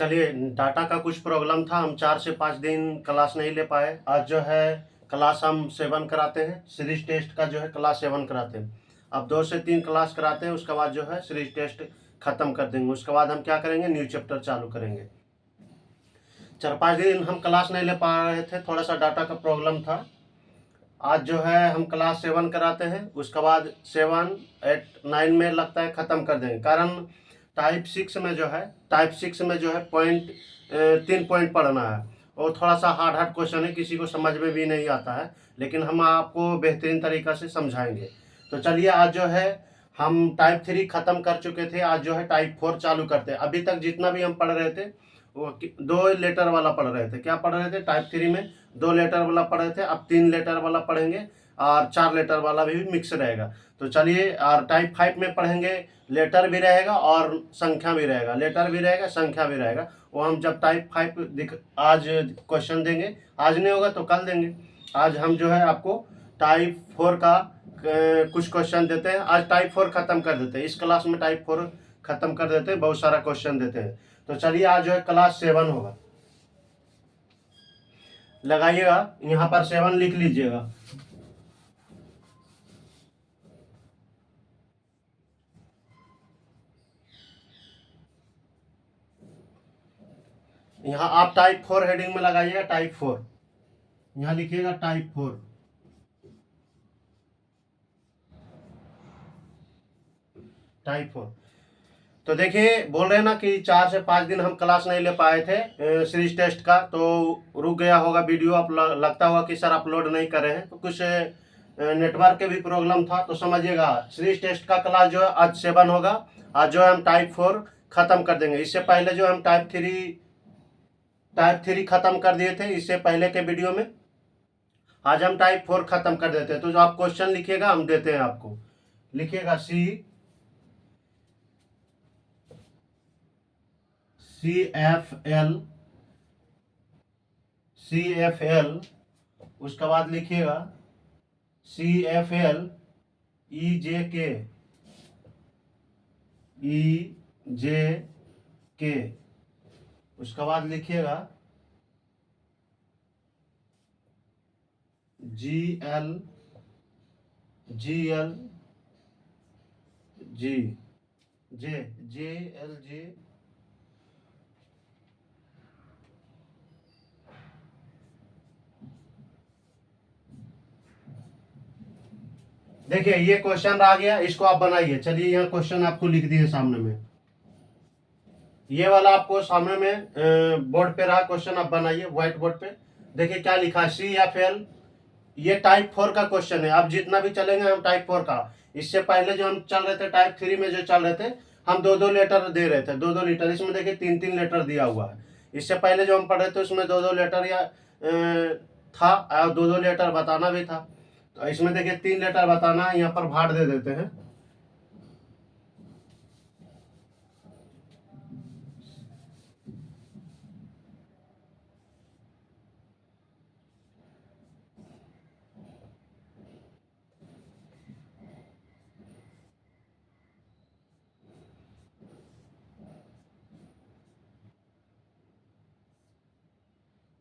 चलिए, डाटा का कुछ प्रॉब्लम था, हम 4 से 5 दिन क्लास नहीं ले पाए। आज जो है क्लास हम 7 कराते हैं, सीरीज टेस्ट का जो है क्लास 7 कराते हैं। अब 2 से 3 क्लास कराते हैं, उसके बाद जो है सीरीज टेस्ट खत्म कर देंगे। उसके बाद हम क्या करेंगे, न्यू चैप्टर चालू करेंगे। 4-5 दिन हम क्लास नहीं ले पा रहे थे, थोड़ा सा डाटा का प्रॉब्लम था। आज जो है हम क्लास 7 कराते हैं, उसके बाद 7, 8, 9 में लगता है ख़त्म कर देंगे। कारण टाइप सिक्स में जो है पॉइंट 3 पॉइंट पढ़ना है और थोड़ा सा हार्ड क्वेश्चन है, किसी को समझ में भी नहीं आता है, लेकिन हम आपको बेहतरीन तरीक़ा से समझाएंगे। तो चलिए, आज जो है हम टाइप 3 ख़त्म कर चुके थे, आज जो है टाइप 4 चालू करते हैं। अभी तक जितना भी हम पढ़ रहे थे वो 2 लेटर वाला पढ़ रहे थे। क्या पढ़ रहे थे? टाइप 3 में 2 लेटर वाला पढ़ रहे थे, अब 3 लेटर वाला पढ़ेंगे और 4 लेटर वाला भी मिक्स रहेगा। तो चलिए, और टाइप 5 में पढ़ेंगे, लेटर भी रहेगा और संख्या भी रहेगा, लेटर भी रहेगा, संख्या भी रहेगा। वो हम जब टाइप 5 आज क्वेश्चन देंगे, आज नहीं होगा तो कल देंगे। आज हम जो है आपको टाइप 4 का कुछ क्वेश्चन देते हैं। आज टाइप 4 ख़त्म कर देते हैं, इस क्लास में टाइप 4 ख़त्म कर देते हैं, बहुत सारा क्वेश्चन देते हैं। तो चलिए, आज जो है क्लास 7 होगा। लगाइएगा, यहाँ पर 7 लिख लीजिएगा। यहाँ आप टाइप 4 हेडिंग में लगाइएगा, टाइप 4 यहाँ लिखिएगा, टाइप 4। टाइप 4। तो देखिए, बोल रहे हैं ना कि 4 से 5 दिन हम क्लास नहीं ले पाए थे सीरीज टेस्ट का, तो रुक गया होगा वीडियो। आप लगता होगा कि सर अपलोड नहीं कर रहे हैं, तो कुछ नेटवर्क के भी प्रॉब्लम था। तो समझिएगा, सीरीज टेस्ट का क्लास जो है आज 7 होगा। आज जो है हम टाइप 4 ख़त्म कर देंगे। इससे पहले जो हम टाइप 3 ख़त्म कर दिए थे इससे पहले के वीडियो में। आज हम टाइप 4 ख़त्म कर देते हैं। तो जो आप क्वेश्चन लिखिएगा हम देते हैं आपको। लिखिएगा CFL, उसके बाद लिखिएगा CFL EJK, उसके बाद लिखिएगा JLG। देखिए, ये क्वेश्चन आ गया, इसको आप बनाइए। चलिए, यहाँ क्वेश्चन आपको लिख दिए सामने में, ये वाला आपको सामने में बोर्ड पे रहा क्वेश्चन, आप बनाइए व्हाइट बोर्ड पे। देखिए क्या लिखा है, CFL। ये टाइप 4 का क्वेश्चन है। अब जितना भी चलेंगे हम टाइप 4 का। इससे पहले जो हम चल रहे थे टाइप 3 में जो चल रहे थे, हम 2-2 लेटर दे रहे थे, 2-2 लेटर। इसमें देखिए 3-3 लेटर दिया हुआ है। इससे पहले जो हम पढ़ रहे थे उसमें 2-2 लेटर या था, और 2-2 लेटर बताना भी था। तो इसमें देखिए 3 लेटर बताना है, यहाँ पर भाड़ दे देते हैं।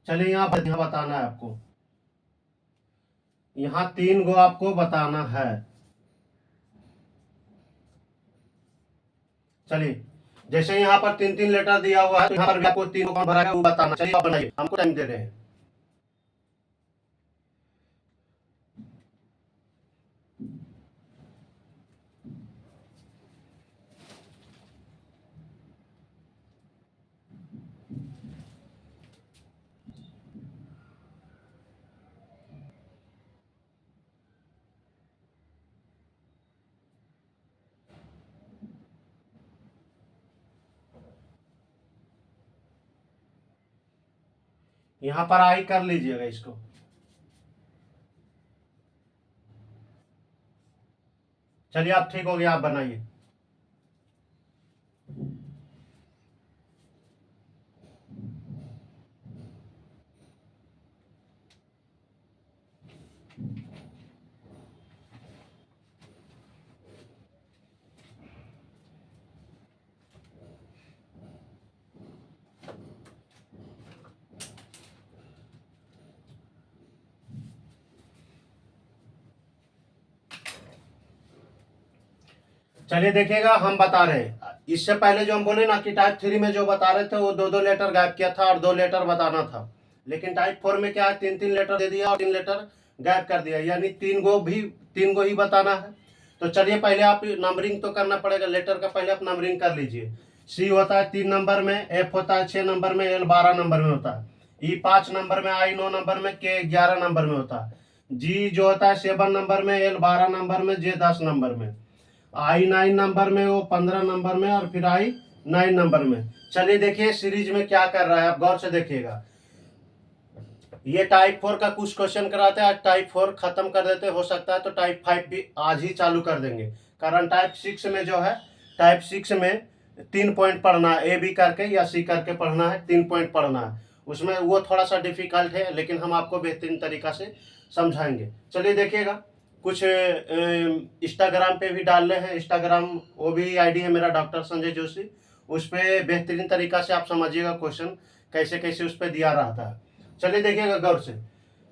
चलिए, यहाँ बताना है आपको, यहाँ 3 गो आपको बताना है। चलिए, जैसे यहाँ पर 3-3 लेटर दिया हुआ है, तो यहाँ पर भी आपको 3 कौन भरा है वो बताना। चलिए, आप बनाइए, हमको टाइम दे रहे हैं। यहाँ पर आई कर लीजिएगा इसको। चलिए, आप ठीक हो गया, आप बनाइए। चलिए देखिएगा, हम बता रहे हैं इससे पहले जो हम बोले ना कि टाइप 3 में जो बता रहे थे वो 2-2 लेटर गायब किया था और 2 लेटर बताना था, लेकिन टाइप 4 में क्या है 3-3 लेटर दे दिया और 3 लेटर गायब कर दिया, यानी 3 गो ही बताना है। तो चलिए पहले आप नंबरिंग तो करना पड़ेगा, लेटर का पहले आप नंबरिंग कर लीजिए। सी होता है 3 नंबर में, एफ होता है 6 नंबर में, एल 12 नंबर में होता है, ई 5 नंबर में, आई 9 नंबर में, के 11 नंबर में होता है, जी जो होता है 7 नंबर में, एल 12 नंबर में, जे 10 नंबर में, आई 9 नंबर में, वो 15 नंबर में, और फिर आई 9 नंबर में। चलिए देखिए सीरीज में क्या कर रहा है, आप गौर से देखिएगा। ये टाइप 4 का कुछ क्वेश्चन कराते हैं, टाइप 4 खत्म कर देते, हो सकता है तो टाइप 5 भी आज ही चालू कर देंगे, कारण टाइप 6 में जो है, टाइप 6 में 3 पॉइंट पढ़ना है, ए बी करके या सी करके पढ़ना है, 3 पॉइंट पढ़ना है उसमें, वो थोड़ा सा डिफिकल्ट है लेकिन हम आपको बेहतरीन तरीका से समझाएंगे। चलिए देखिएगा, कुछ इंस्टाग्राम पे भी डाल रहे हैं, इंस्टाग्राम वो भी आईडी है मेरा डॉक्टर संजय जोशी, उस पर बेहतरीन तरीका से आप समझिएगा क्वेश्चन कैसे कैसे उस पर दिया रहता है। चलिए देखिएगा गौर से,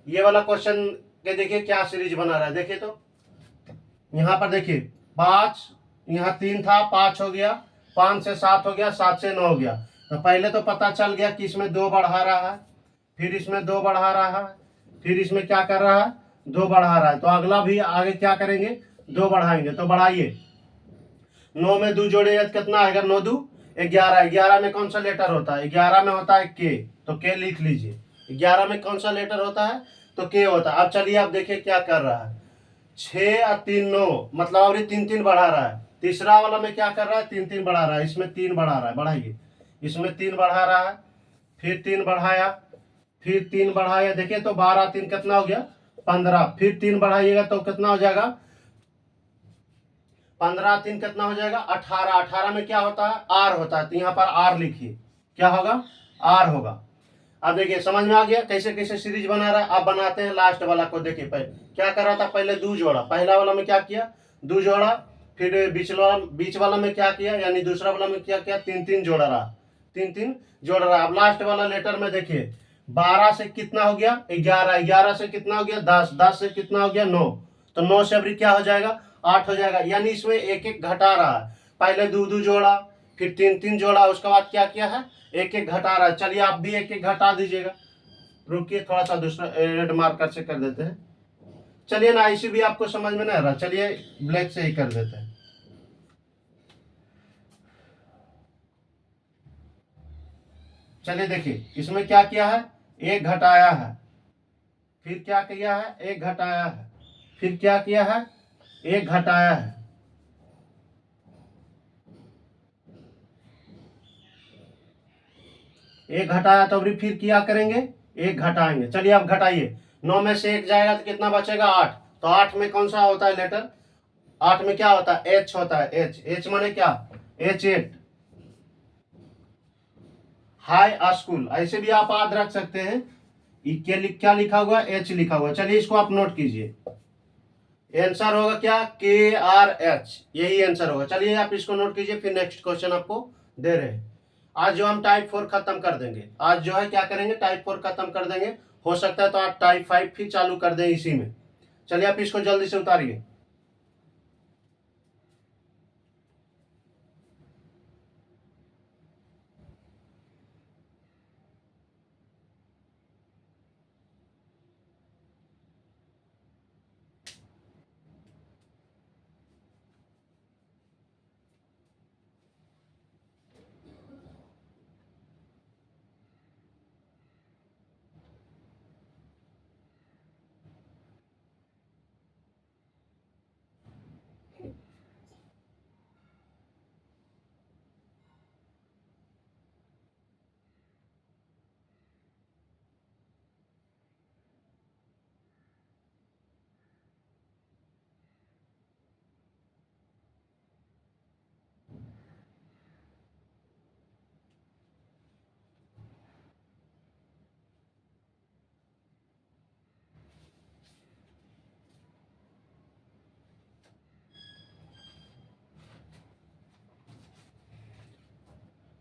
ये वाला क्वेश्चन के देखिए क्या सीरीज बना रहा है, देखिए तो यहाँ पर देखिए 5, यहाँ 3 था, 5 हो गया, 5 से 7 हो गया, 7 से 9 हो गया। तो पहले तो पता चल गया कि इसमें 2 बढ़ा रहा है, फिर इसमें 2 बढ़ा रहा है, फिर इसमें क्या कर रहा है 2 बढ़ा रहा है, तो अगला भी आगे क्या करेंगे 2 बढ़ाएंगे। तो बढ़ाइए, 9 में 2 जोड़िए कितना आएगा, 9 2 11, 11 में कौन सा लेटर होता है, 11 में होता है के, तो के लिख लीजिए। 11 में कौन सा लेटर होता है, तो के होता है। अब चलिए आप देखिए क्या कर रहा है, 6 और 3 9, मतलब और 3 बढ़ा रहा है। तीसरा वाला में क्या कर रहा है 3 बढ़ा रहा है, इसमें 3 बढ़ा रहा है, बढ़ाइए, इसमें 3 बढ़ा रहा है, फिर 3 बढ़ाया, फिर 3 बढ़ाया, देखिए तो 12 3 कितना हो गया 15, फिर 3 बढ़ाइएगा तो कितना हो जाएगा 15 3 कितना हो जाएगा 18, 18 में क्या होता है आर होता है, तो यहाँ पर आर लिखिए, क्या होगा आर होगा। अब देखिए समझ में आ गया कैसे कैसे सीरीज बना रहा है। अब बनाते हैं लास्ट वाला को, देखिए पहले क्या कर रहा था, पहले 2 जोड़ा, पहला वाला में क्या किया 2 जोड़ा, फिर बीच वाला में क्या किया, यानी दूसरा वाला में क्या किया 3 जोड़ा रहा, 3 जोड़ रहा। अब लास्ट वाला लेटर में देखिए 12 से कितना हो गया 11, 11 से कितना हो गया 10, 10 से कितना हो गया 9, तो 9 से अभी क्या हो जाएगा 8 हो जाएगा, यानी इसमें एक एक घटा रहा है, पहले 2 जोड़ा, फिर 3 जोड़ा, उसके बाद क्या किया है एक एक घटा रहा है। चलिए आप भी एक एक घटा दीजिएगा, रुकिए थोड़ा सा दूसरा रेड मार्कर से कर देते हैं। चलिए ना इसी भी आपको समझ में नहीं आ रहा, चलिए ब्लैक से ही कर देते हैं। चलिए देखिए इसमें क्या किया है एक घटाया है, फिर क्या किया है एक घटाया है, फिर क्या किया है एक घटाया है, एक घटाया तो अभी फिर क्या करेंगे एक घटाएंगे। चलिए आप घटाइए, 9 में से 1 जाएगा तो कितना बचेगा 8, तो 8 में कौन सा होता है लेटर, 8 में क्या होता है एच होता है, एच, एच माने क्या H8, हाई स्कूल, ऐसे भी आप याद रख सकते हैं। क्या लिखा हुआ एच लिखा हुआ, चलिए इसको आप नोट कीजिए, आंसर होगा क्या KRH, यही आंसर होगा। चलिए आप इसको नोट कीजिए, फिर नेक्स्ट क्वेश्चन आपको दे रहे हैं। आज जो हम टाइप 4 खत्म कर देंगे, आज जो है क्या करेंगे टाइप 4 खत्म कर देंगे, हो सकता है तो आप टाइप 5 भी चालू कर दें इसी में। चलिए आप इसको जल्दी से उतारिए।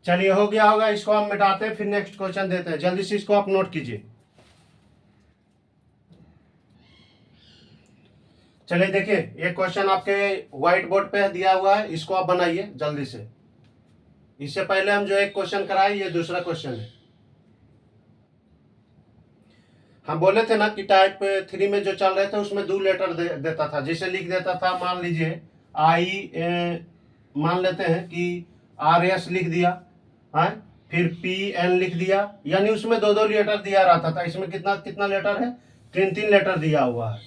चलिए हो गया होगा, इसको हम मिटाते हैं, फिर नेक्स्ट क्वेश्चन देते हैं, जल्दी से इसको आप नोट कीजिए। चलिए देखिए, ये क्वेश्चन आपके व्हाइट बोर्ड पे दिया हुआ है, इसको आप बनाइए जल्दी से। इससे पहले हम जो एक क्वेश्चन कराए, ये दूसरा क्वेश्चन है। हम बोले थे ना कि टाइप 3 में जो चल रहे थे उसमें 2 लेटर देता था, जिसे लिख देता था, मान लीजिए मान लेते हैं कि RS लिख दिया है, फिर PN लिख दिया, यानी उसमें 2 लेटर दिया रहता था। इसमें कितना कितना लेटर है, 3 लेटर दिया हुआ है।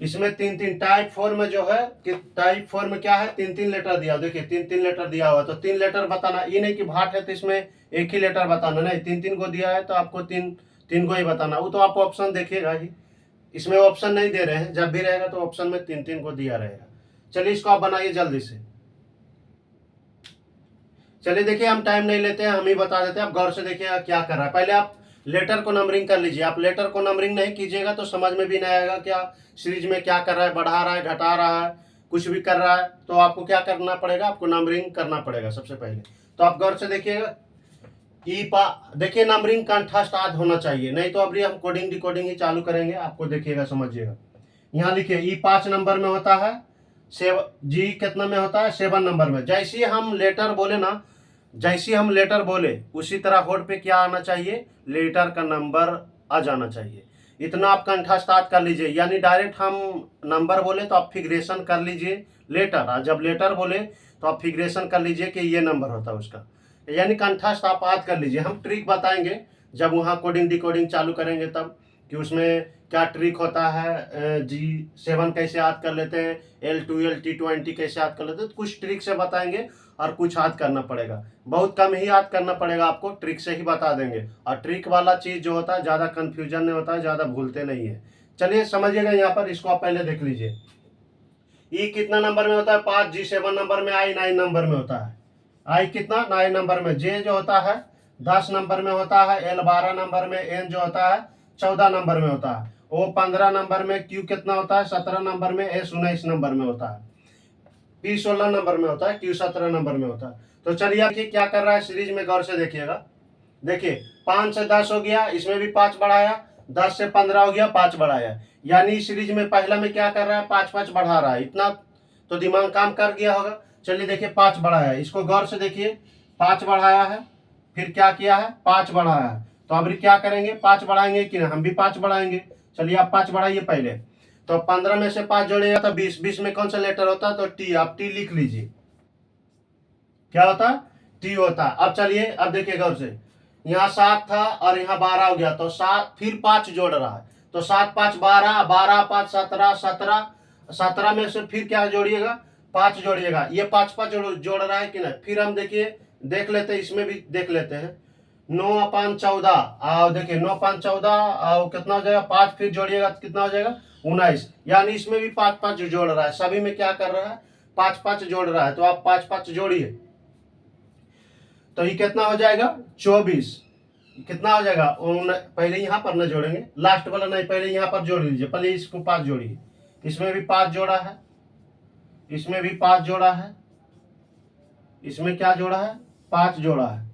इसमें 3 टाइप 4 में जो है कि टाइप 4 में क्या है, 3 लेटर दिया। देखिए 3 लेटर दिया हुआ, तो 3 लेटर बताना। ये नहीं कि भाट है तो इसमें एक ही लेटर बताना, नहीं, 3 को दिया है तो आपको 3 को ही बताना। वो तो आप ऑप्शन देखिएगा ही, इसमें ऑप्शन नहीं दे रहे हैं, जब भी रहेगा तो ऑप्शन में 3 को दिया रहेगा। चलिए इसको आप बनाइए जल्दी से। चलिए देखिए, हम टाइम नहीं लेते हैं, हम ही बता देते हैं, आप गौर से देखिएगा क्या कर रहा है। पहले आप लेटर को नंबरिंग कर लीजिए। आप लेटर को नंबरिंग नहीं कीजिएगा तो समझ में भी नहीं आएगा क्या सीरीज में क्या कर रहा है, बढ़ा रहा है, घटा रहा है, कुछ भी कर रहा है। तो आपको क्या करना पड़ेगा, आपको नंबरिंग करना पड़ेगा सबसे पहले। तो आप गौर से देखिएगा, देखिए नंबरिंग कंठस्थ आद होना चाहिए, नहीं तो अभी हम कोडिंग डिकोडिंग ही चालू करेंगे, आपको देखिएगा समझिएगा। यहाँ लिखिए ई 5 नंबर में होता है, जी कितना में होता है, 7 नंबर में। जैसे हम लेटर बोले ना, जैसे हम लेटर बोले उसी तरह होड पे क्या आना चाहिए, लेटर का नंबर आ जाना चाहिए। इतना आप कंठस्थ आद कर लीजिए, यानी डायरेक्ट हम नंबर बोले तो आप फिग्रेशन कर लीजिए लेटर, और जब लेटर बोले तो आप फिग्रेशन कर लीजिए कि ये नंबर होता है उसका, यानी कंठस्थ आप याद कर लीजिए। हम ट्रिक बताएंगे जब वहाँ कोडिंग डिकोडिंग चालू करेंगे तब, कि उसमें क्या ट्रिक होता है। G7 कैसे याद कर लेते हैं, L12 T20 कैसे याद कर लेते हैं, तो कुछ ट्रिक से बताएंगे और कुछ याद करना पड़ेगा। बहुत कम ही याद करना पड़ेगा आपको, ट्रिक से ही बता देंगे। और ट्रिक वाला चीज़ जो होता है ज़्यादा कन्फ्यूजन नहीं होता है, ज़्यादा भूलते नहीं है। चलिए समझिएगा, यहाँ पर इसको आप पहले देख लीजिए। ई कितना नंबर में होता है, 5, G7 नंबर में, I 9 नंबर में होता है। आई कितना, 9 नंबर में। जे जो होता है 10 नंबर में होता है, L 12 नंबर में, N जो होता है 14 नंबर में होता है, O 15 नंबर में, Q कितना होता है 17 नंबर में, S 19 नंबर में होता है, P 16 नंबर में होता है, Q 17 नंबर में होता है। तो चलिए आप क्या कर रहा है सीरीज में, गौर से देखिएगा। देखिए 5 से 10 हो गया, इसमें भी 5 बढ़ाया, 10 से 15 हो गया, 5 बढ़ाया, यानी सीरीज में पहला में क्या कर रहा है, 5 बढ़ा रहा है। इतना तो दिमाग काम कर गया होगा। चलिए देखिए 5 बढ़ाया, इसको गौर से देखिए, 5 बढ़ाया है, फिर क्या किया है, 5 बढ़ाया है। तो अभी क्या करेंगे, 5 बढ़ाएंगे कि नहीं, हम भी 5 बढ़ाएंगे। चलिए आप 5 बढ़ाइए पहले। तो 15 में से 5 जोड़िएगा तो 20, 20 में कौन सा लेटर होता है, तो टी, आप टी लिख लीजिए। क्या होता है, टी होता है। अब चलिए अब देखिए गौर से, यहाँ 7 था और यहाँ 12 हो गया, तो 7 फिर 5 जोड़ रहा है, तो 7 5 12, 12 5 17, 17, 17 में से फिर क्या जोड़िएगा, 5 जोड़िएगा। ये 5 5 जोड़ रहा है कि नहीं। फिर हम देखिए देख लेते हैं, इसमें भी देख लेते हैं। 9 अपान 14, और देखिए 9 अपान 14 और कितना हो जाएगा, 5 फिर जोड़िएगा तो कितना हो जाएगा, 19, यानी इसमें भी 5 5 जोड़ रहा है, सभी में क्या कर रहा है, 5 5 जोड़ रहा है। तो आप 5 5 जोड़िए, तो ये कितना हो जाएगा, 24। कितना हो जाएगा, पहले यहाँ पर न जोड़ेंगे, लास्ट वाला नहीं, पहले यहाँ पर जोड़ लीजिए, पहले इसको 5 जोड़िए। इसमें भी 5 जोड़ा है, इसमें भी 5 जोड़ा है, इसमें क्या जोड़ा है, 5 जोड़ा है,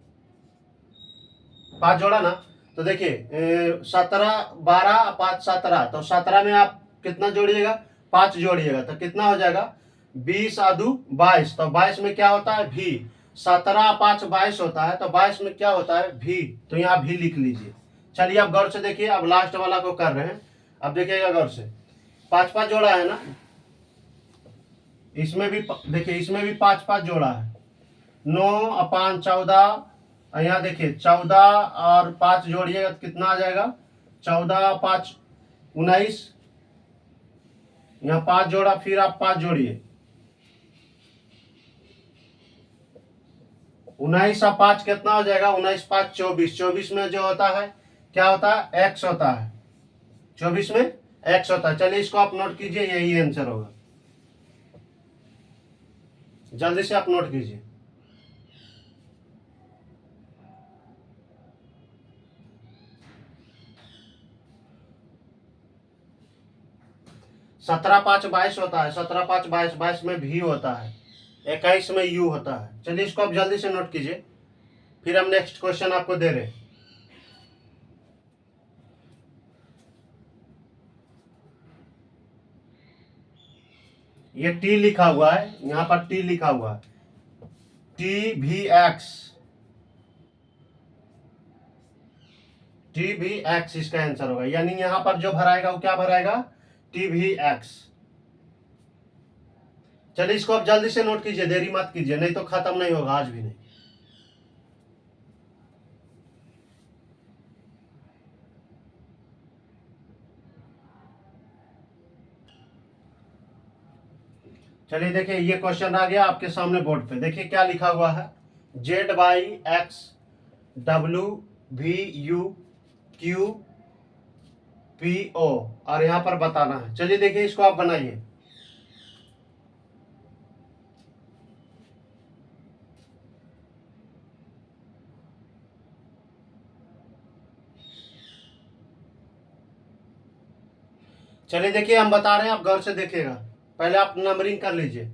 5 जोड़ा ना। तो देखिए 17 12 5 17, तो 17 में आप कितना जोड़िएगा, 5 जोड़िएगा, तो कितना हो जाएगा, 20 आदू 22। तो 22 में क्या होता है, भी। 17 5 22 होता है, तो 22 में क्या होता है, भी। तो यहाँ भी लिख लीजिए। चलिए आप गौर से देखिए, अब लास्ट वाला को कर रहे हैं, अब देखिएगा गौर से, 5 5 जोड़ा है ना, इसमें भी देखिए, इसमें भी 5 5 जोड़ा है। 9 अपान 14, यहाँ देखिए 14 और 5 जोड़िएगा तो कितना आ जाएगा, 14 5 19, यहाँ 5 जोड़ा, फिर आप 5 जोड़िए, 19 और 5 कितना हो जाएगा, 19 5 24, 24 में जो होता है क्या होता है, एक्स होता है, 24 में एक्स होता है। चलिए इसको आप नोट कीजिए, यही आंसर होगा, जल्दी से आप नोट कीजिए। 17 5 22 होता है, 17 5 22, 22 में भी होता है, 21 में यू होता है। चलिए इसको आप जल्दी से नोट कीजिए, फिर हम नेक्स्ट क्वेश्चन आपको दे रहे हैं। ये टी लिखा हुआ है, यहाँ पर टी लिखा हुआ है, टी भी एक्स, टी भी एक्स इसका आंसर होगा। यानी यहां पर जो भराएगा वो क्या भराएगा, टी भी एक्स। चलिए इसको आप जल्दी से नोट कीजिए, देरी मत कीजिए, नहीं तो खत्म नहीं होगा आज भी नहीं। चलिए देखिए ये क्वेश्चन आ गया आपके सामने बोर्ड पे, देखिए क्या लिखा हुआ है, Z by X W V U Q P O, और यहां पर बताना है। चलिए देखिए इसको आप बनाइए। चलिए देखिए हम बता रहे हैं, आप गौर से देखिएगा, पहले आप नंबरिंग कर लीजिए।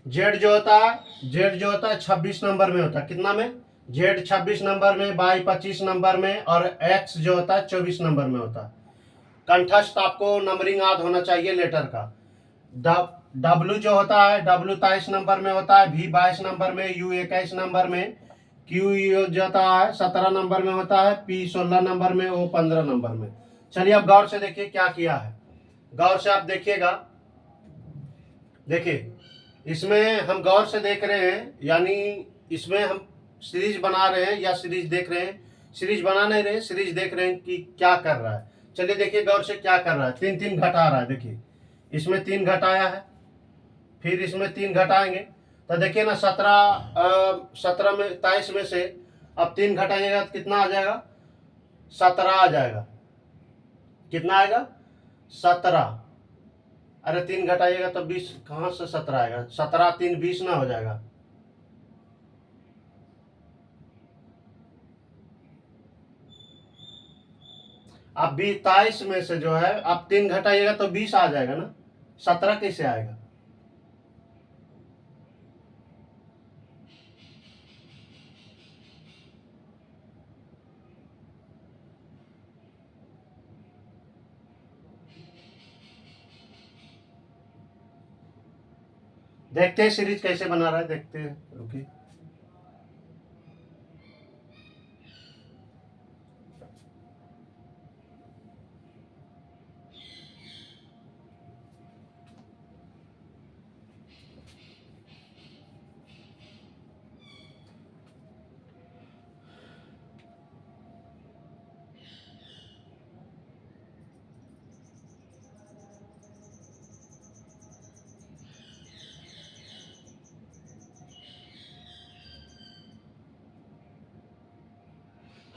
जेड जो होता है, जेड जो होता है 26 नंबर में होता है, कितना में, जेड 26 नंबर में, बाई 25 नंबर में, और एक्स जो होता है 24 नंबर में होता है। कंठस्थ आपको नंबरिंग याद होना चाहिए लेटर का। डब्ल्यू जो होता है, डब्ल्यू 23 नंबर में होता है, वी 22 नंबर में, यू 21 नंबर में, क्यू जो होता है 17 नंबर में होता है, पी 16 नंबर में, ओ 15 नंबर में। चलिए अब गौर से देखिए क्या किया है, गौर से आप देखिएगा। देखिए इसमें हम गौर से देख रहे हैं, यानी इसमें हम सीरीज बना रहे हैं या सीरीज देख रहे हैं, सीरीज बना नहीं रहे, सीरीज देख रहे हैं कि क्या कर रहा है। चलिए देखिए गौर से क्या कर रहा है, तीन तीन घटा रहा है। देखिए इसमें 3 घटाया है, फिर इसमें 3 घटाएंगे, तो देखिए ना 17 में 23 में से अब 3 घटाइएगा तो कितना आ जाएगा, 17 आ जाएगा। कितना आएगा, 17। अरे 3 घटाइएगा तो 20, कहां से 17 आएगा, 17 3 20 ना हो जाएगा। अब 27 में से जो है अब 3 घटाइएगा तो 20 आ जाएगा ना, 17 कैसे आएगा। देखते हैं सीरीज कैसे बना रहा है, देखते हैं, रुकिए।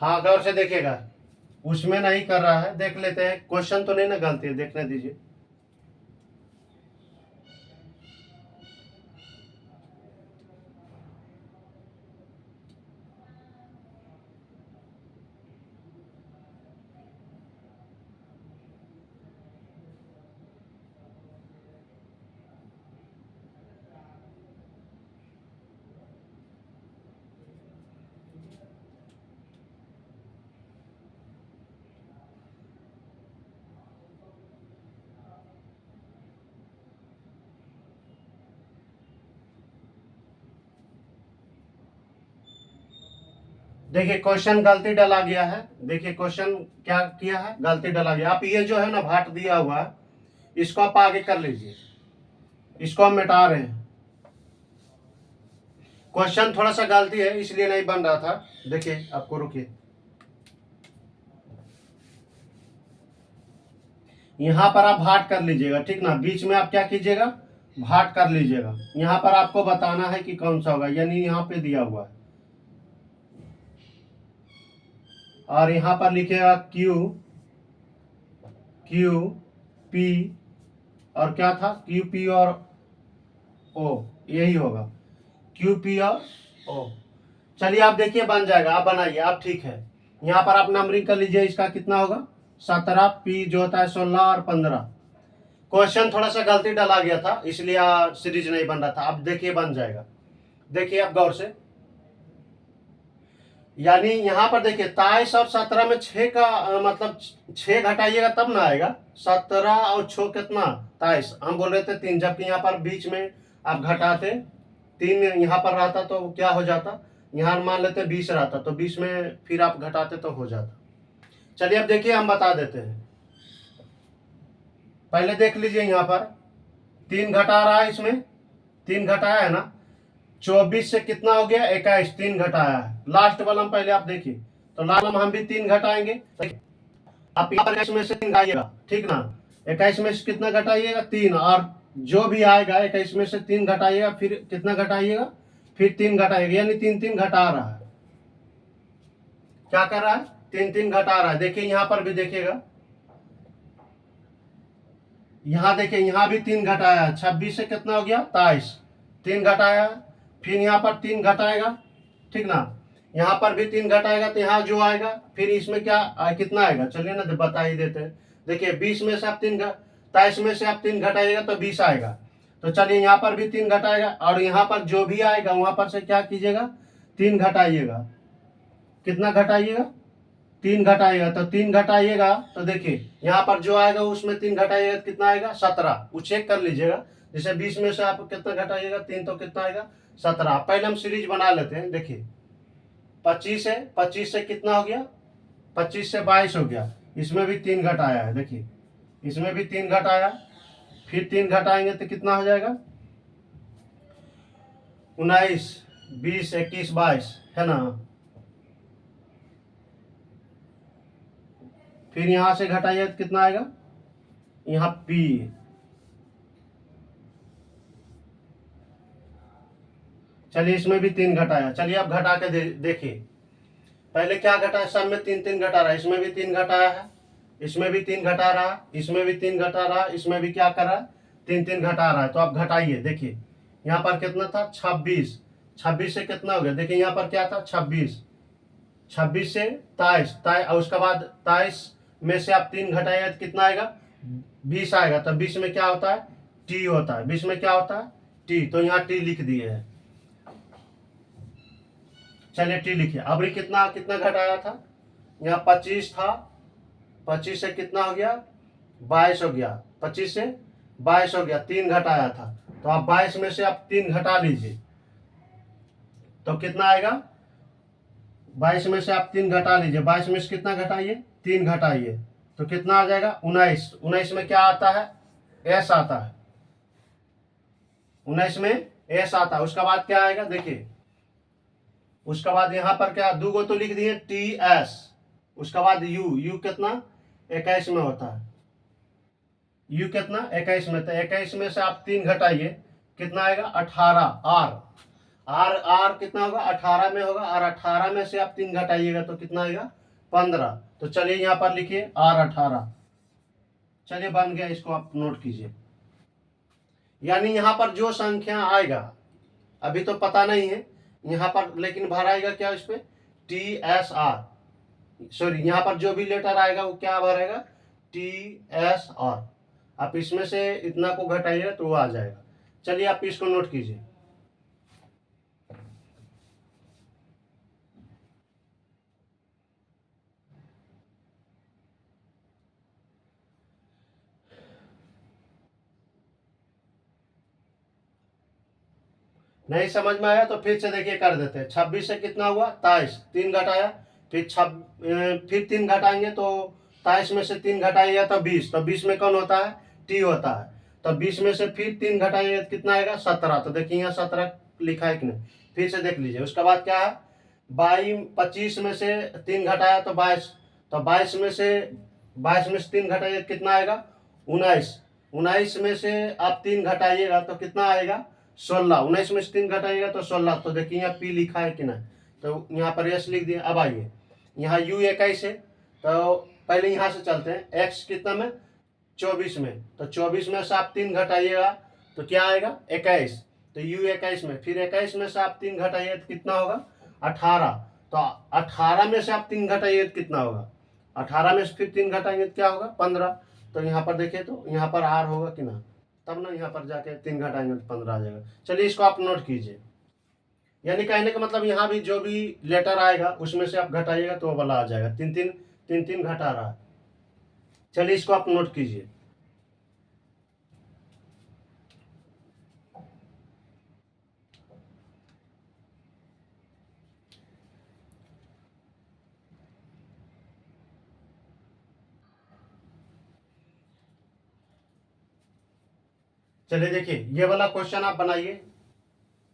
हाँ गौर से देखिएगा, उसमें नहीं कर रहा है, देख लेते हैं, क्वेश्चन तो नहीं ना गलती है, देखने दीजिए। देखिए क्वेश्चन गलती डला गया है, देखिए क्वेश्चन क्या किया है, गलती डला गया। आप ये जो है ना भाट दिया हुआ है, इसको आप आगे कर लीजिए, इसको हम मिटा रहे हैं। क्वेश्चन थोड़ा सा गलती है इसलिए नहीं बन रहा था, देखिए आपको, रुकिए। यहां पर आप भाट कर लीजिएगा, ठीक ना, बीच में आप क्या कीजिएगा, भाट कर लीजिएगा। यहां पर आपको बताना है कि कौन सा होगा, यानी यहां पे दिया हुआ है, और यहां पर लिखिएगा क्यू, क्यू पी, और क्या था, क्यू पी और ओ, यही होगा, क्यू पी और ओ। चलिए आप देखिए बन जाएगा, आप बनाइए, आप ठीक है। यहाँ पर आप नंबरिंग कर लीजिए, इसका कितना होगा, 17, पी जो होता है 16 और 15। क्वेश्चन थोड़ा सा गलती डाला गया था इसलिए सीरीज नहीं बन रहा था, अब देखिए बन जाएगा। देखिए आप गौर से, यानी यहाँ पर देखिए 23 और 17 में 6 का मतलब 6 घटाइएगा तब ना आएगा। 17 और 6 कितना 23, हम बोल रहे थे 3, जबकि यहाँ पर बीच में आप घटाते 3 यहाँ पर रहता तो क्या हो जाता, यहाँ मान लेते 20 रहता तो 20 में फिर आप घटाते तो हो जाता। चलिए अब देखिए हम बता देते हैं। पहले देख लीजिए यहाँ पर 3 घटा रहा है, इसमें 3 घटाया है ना। 24 से कितना हो गया 21, 3 घटाया है। लास्ट वाला हम पहले आप देखिए, तो लास्ट में हम भी 3 घटाएंगे। आप यहाँ पर 21 में से 3 घटाइएगा, ठीक ना। 21 में से कितना घटाइएगा 3, और जो भी आएगा 21 में से 3 घटाइएगा, फिर कितना घटाइएगा, फिर 3 घटाइएगा, यानी 3 3 घटा रहा है। क्या कर रहा है 3 3 घटा रहा है। देखिए यहाँ पर भी देखिएगा, यहाँ देखिए यहाँ भी 3 घटाया। 26 से कितना हो गया 23, 3 घटाया, फिर यहाँ पर 3 घटाएगा, ठीक ना। यहाँ पर भी 3 घटाएगा तो यहाँ जो आएगा फिर इसमें क्या कितना आएगा, चलिए ना बता ही देते हैं। देखिए 20 में से आप 23 में से आप 3 घटाइएगा तो 20 आएगा। तो चलिए यहाँ पर भी 3 घटाएगा, और यहाँ पर जो भी आएगा वहां पर से क्या कीजिएगा 3 घटाइएगा। कितना घटाइएगा 3 घटाइएगा, तो 3 घटाइएगा तो देखिए यहाँ पर जो आएगा उसमें 3 घटाइएगा तो कितना आएगा 17। वो चेक कर लीजिएगा, जैसे 20 में से आप कितना घटाइएगा 3 तो कितना आएगा 17। पहले हम सीरीज बना लेते हैं। देखिए 25 है, 25 से कितना हो गया 25 से 22 हो गया, इसमें भी 3 घटाया है। देखिए इसमें भी 3 घटाया, फिर 3 घटाएंगे तो कितना हो जाएगा 19, 20, 21, 22 है ना। फिर यहां से घटाइए तो कितना आएगा, यहाँ पी, चलिए इसमें भी 3 घटाया। चलिए अब घटा के देखिए, पहले क्या घटाया, सब में 3 3 घटा रहा है, इसमें भी 3 घटाया है, इसमें भी 3 घटा रहा, इसमें भी 3 घटा रहा, इसमें भी क्या कर रहा है 3 3 घटा रहा है। तो आप घटाइए, देखिए यहाँ पर कितना था 26, 26 से कितना हो गया, देखिए यहाँ पर क्या था 26, 26 से 23, और उसके बाद 23 में से आप 3 घटाइए तो कितना आएगा 20 आएगा। तो 20 में क्या होता है टी होता है, 20 में क्या होता है टी, तो यहाँ टी लिख दिए है। चलिए टी लिखिए। अभी कितना कितना घटाया था, यहाँ 25 था, 25 से कितना हो गया 22 हो गया, 25 से 22 हो गया, 3 घटाया था। तो आप 22 में से आप 3 घटा लीजिए तो कितना आएगा, 22 में से आप 3 घटा लीजिए, 22 में से कितना घटाइए 3 घटाइए तो कितना आ जाएगा 19। 19 में क्या आता है एस आता है, 19 में एस आता है। उसके बाद क्या आएगा देखिए, उसके बाद यहाँ पर क्या 2 गो तो लिख दिए टी एस, उसके बाद यू, यू कितना 21 में होता है, यू कितना 21 में, तो 21 में से आप 3 घटाइए कितना आएगा 18। आर आर आर कितना होगा 18 में होगा, और 18 में से आप 3 घटाइएगा तो कितना आएगा 15। तो चलिए यहाँ पर लिखिए आर 18। चलिए बन गया, इसको आप नोट कीजिए। यानी यहाँ पर जो संख्या आएगा अभी तो पता नहीं है यहाँ पर, लेकिन भराएगा क्या इस पे टी एस आर, सॉरी यहाँ पर जो भी लेटर आएगा वो क्या भरेगा टी एस आर। आप इसमें से इतना को घटाइएगा तो वो आ जाएगा। चलिए आप इसको नोट कीजिए। नहीं समझ में आया तो फिर से देखिए कर देते हैं। 26 से कितना हुआ 23, 3 घटाया, फिर फिर 3 घटाएंगे तो 23 में से 3 घटाइएगा तो 20, तो 20 में कौन होता है टी होता है। तो 20 में से फिर 3 घटाइएगा तो कितना आएगा 17। तो देखिए यहाँ 17 लिखा है कि नहीं, फिर से देख लीजिए। उसके बाद क्या है 25 में से 3 घटाया तो 22, तो 22 में से 3 घटाइएगा तो कितना आएगा 19, 19 में से आप 3 घटाइएगा तो कितना आएगा 16, 19 में से 3 घटाइएगा तो 16। तो देखिए यहाँ पी लिखा है कि नहीं, तो यहाँ पर यस लिख दिए। अब आइए यहाँ यू 21 है, तो पहले यहाँ से चलते हैं, एक्स कितना में 24 में, तो 24 में से आप 3 घटाइएगा तो क्या आएगा 21, तो यू 21 में, फिर 21 में से आप 3 घटाइए तो कितना होगा 18, तो 18 में से आप 3 घटाइए तो कितना होगा 18 में से फिर 3 घटाएंगे तो क्या होगा 15। तो यहाँ पर देखिए तो यहाँ पर आर होगा कि ना, तब ना यहाँ पर जाके 3 घटाएंगे तो 15 आ जाएगा। चलिए इसको आप नोट कीजिए। यानी कहने का मतलब यहाँ भी जो भी लेटर आएगा उसमें से आप घटाइएगा तो वो वाला आ जाएगा। तीन तीन घटा रहा है। चलिए इसको आप नोट कीजिए। चलिए देखिए, ये वाला क्वेश्चन आप बनाइए,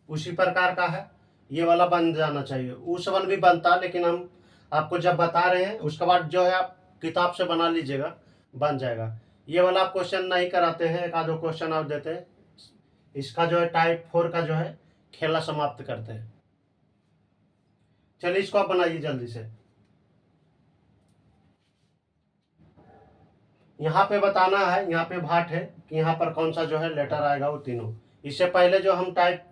उसी प्रकार का है, ये वाला बन जाना चाहिए। उस वाला भी बनता, लेकिन हम आपको जब बता रहे हैं उसके बाद जो है आप किताब से बना लीजिएगा, बन जाएगा। ये वाला आप क्वेश्चन नहीं कराते हैं, एक आधो क्वेश्चन आप देते हैं। इसका जो है टाइप 4 का जो है खेला समाप्त करते हैं। चलिए इसको आप बनाइए जल्दी से। यहाँ पे बताना है, यहाँ पे भाट है कि यहाँ पर कौन सा जो है लेटर आएगा वो तीनों। इससे पहले जो हम टाइप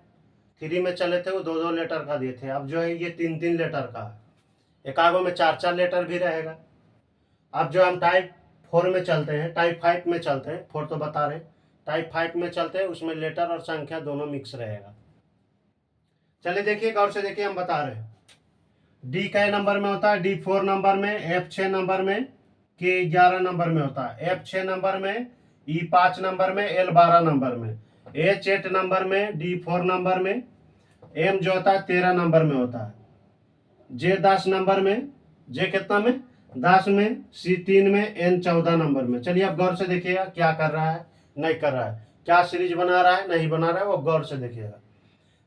3 में चले थे वो 2 लेटर का दिए थे, अब जो है ये 3 लेटर का है। एक आगो में 4 लेटर भी रहेगा। अब जो हम टाइप 4 में चलते हैं, टाइप 5 में चलते हैं, 4 तो बता रहे, टाइप 5 में चलते हैं, उसमें लेटर और संख्या दोनों मिक्स रहेगा। चलिए देखिए, गौर से देखिए, हम बता रहे हैं। डी कै नंबर में होता है, डी 4 नंबर में, एफ 6 नंबर में, के 11 नंबर में होता है, एफ 6 नंबर में, ई 5 नंबर में, एल 12 नंबर में, एच 8 नंबर में, डी 4 नंबर में, एम जो होता है 13 नंबर में होता है, जे 10 नंबर में, जे कितना में 10 में, सी 3 में, एन 14 नंबर में। चलिए अब गौर से देखिएगा क्या कर रहा है, नहीं कर रहा है, क्या सीरीज बना रहा है, नहीं बना रहा है, वो गौर से देखिएगा।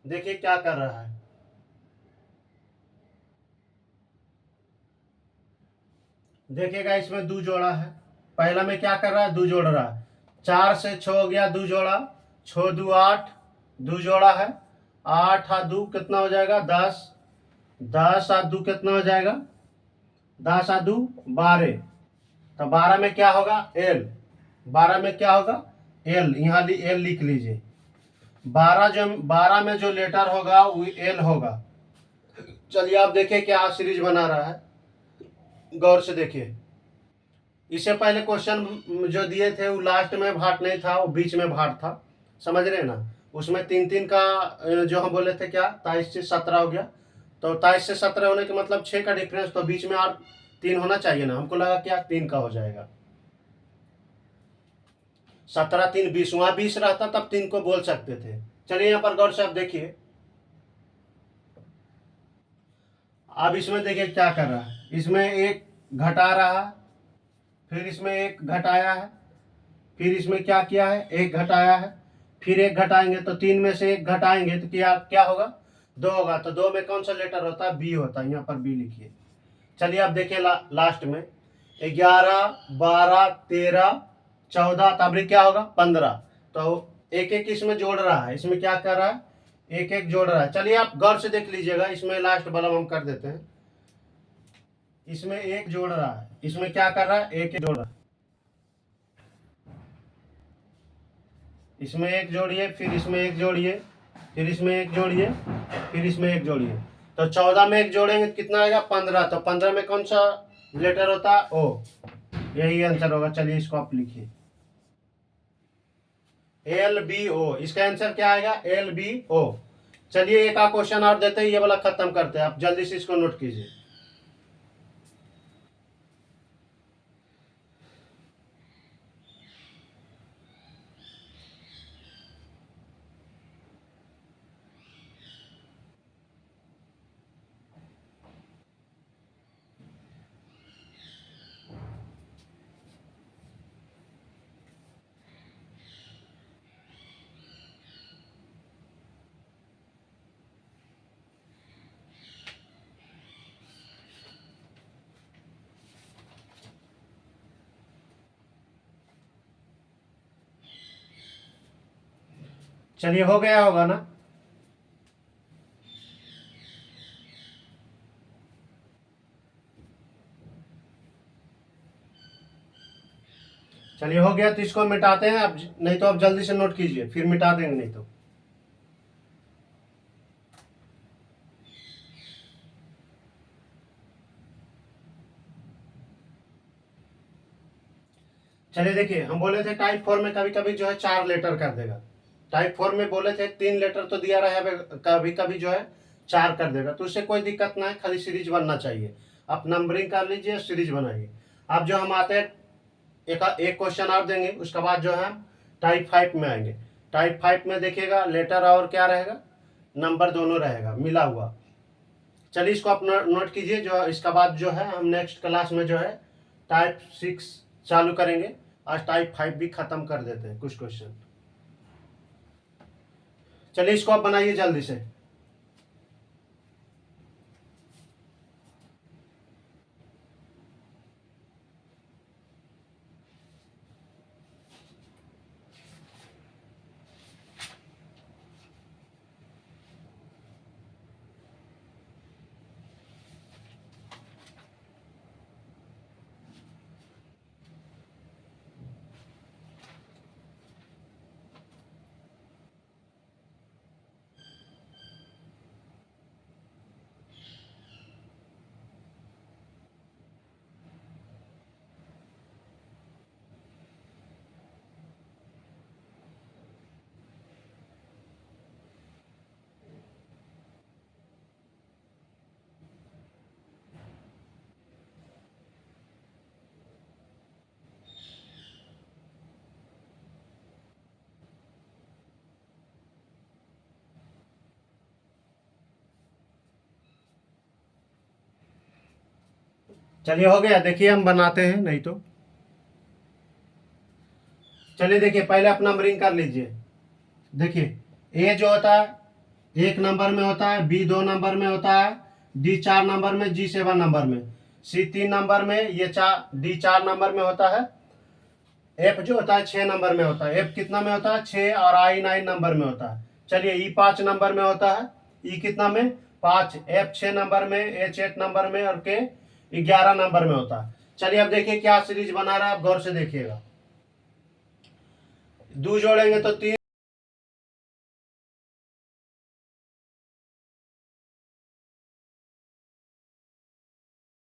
देखिए क्या कर रहा है। देखिएगा इसमें 2 जोड़ा है, पहला में क्या कर रहा है, 2 जोड़ रहा है। 4 से 6 हो गया, 2 जोड़ा, 6 2 8, 2 जोड़ा है। 8 और 2 कितना हो जाएगा, 10, 10 और 2 कितना हो जाएगा, 10 और 2 12। तो 12 में क्या होगा, एल, 12 में क्या होगा, एल, यहाँ एल लिख लीजिए। 12 में जो लेटर होगा वो एल होगा। चलिए आप देखिए क्या सीरीज बना रहा है, गौर से देखिए। इससे पहले क्वेश्चन जो दिए थे वो लास्ट में भाट नहीं था, वो बीच में भाट था, समझ रहे हैं ना। उसमें 3 का जो हम बोले थे क्या, 23 से 17 हो गया। तो 23 से 17 होने के मतलब 6 का डिफरेंस, तो बीच में और 3 होना चाहिए ना, हमको लगा क्या 3 का हो जाएगा। 17 3 20, वहां 20 रहता तब 3 को बोल सकते थे। चलिए यहाँ पर गौर से आप देखिए। अब इसमें देखिए क्या कर रहा है, इसमें एक घटा रहा है, फिर इसमें एक घटाया है, फिर इसमें क्या किया है, एक घटाया है, फिर एक घटाएंगे, तो 3 में से एक घटाएंगे तो क्या क्या होगा, 2 होगा। तो 2 में कौन सा लेटर होता है, बी होता है, यहाँ पर बी लिखिए। चलिए आप देखिए लास्ट में 11 12 13 14, तब क्या होगा 15। तो एक एक इसमें जोड़ रहा है, इसमें क्या कर रहा है, एक एक जोड़ रहा है। चलिए आप गौर से देख लीजिएगा, इसमें लास्ट वाला हम कर देते हैं। इसमें एक जोड़ रहा है, इसमें क्या कर रहा है, एक एक जोड़ रहा है। इसमें एक जोड़िए, फिर इसमें एक जोड़िए, फिर इसमें एक जोड़िए, फिर इसमें एक जोड़िए। तो 14 में एक जोड़ेंगे कितना आएगा, 15। तो 15 में कौन सा लेटर होता है, ओ, यही आंसर होगा। चलिए इसको आप लिखिए, एल बी ओ, इसका आंसर क्या आएगा, एल बी ओ। चलिए एक और क्वेश्चन और देते हैं, ये वाला खत्म करते हैं, आप जल्दी से इसको नोट कीजिए। चलिए हो गया होगा ना। चलिए हो गया, तो इसको मिटाते हैं अब, नहीं तो आप जल्दी से नोट कीजिए, फिर मिटा देंगे नहीं तो। चलिए देखिए, हम बोले थे टाइप 4 में कभी कभी जो है 4 लेटर कर देगा। टाइप 4 में बोले थे 3 लेटर तो दिया रहा है, कभी कभी जो है 4 कर देगा, तो उससे कोई दिक्कत ना है, खाली सीरीज बनना चाहिए। आप नंबरिंग कर लीजिए, सीरीज बनाइए। अब जो हम आते हैं, एक क्वेश्चन और देंगे, उसके बाद जो है टाइप 5 में आएंगे। टाइप 5 में देखिएगा लेटर और क्या रहेगा, नंबर दोनों रहेगा मिला हुआ। चलिए इसको आप नोट कीजिए। जो इसका बाद जो है हम नेक्स्ट क्लास में जो है टाइप 6 चालू करेंगे। आज टाइप 5 भी खत्म कर देते हैं कुछ क्वेश्चन। चलिए इसको आप बनाइए जल्दी से। चलिए हो गया, देखिए हम बनाते हैं नहीं तो। चलिए देखिए, पहले आप नंबरिंग कर लीजिए। देखिए ए जो होता है 1 नंबर में होता है, बी 2 नंबर में होता है, डी 4 नंबर में, जी 7 नंबर में, सी 3 नंबर में, ये 4 नंबर में होता है। एफ जो होता है 6 नंबर में होता है। एफ कितना में होता है, 6, और आई 9 नंबर में होता है। चलिए ई 5 नंबर में होता है। ई कितना में, 5। एफ 6 नंबर में, एच 8 नंबर में, और के 11 नंबर में होता है। चलिए अब देखिए क्या सीरीज बना रहा है, आप गौर से देखिएगा। 2 जोड़ेंगे तो 3।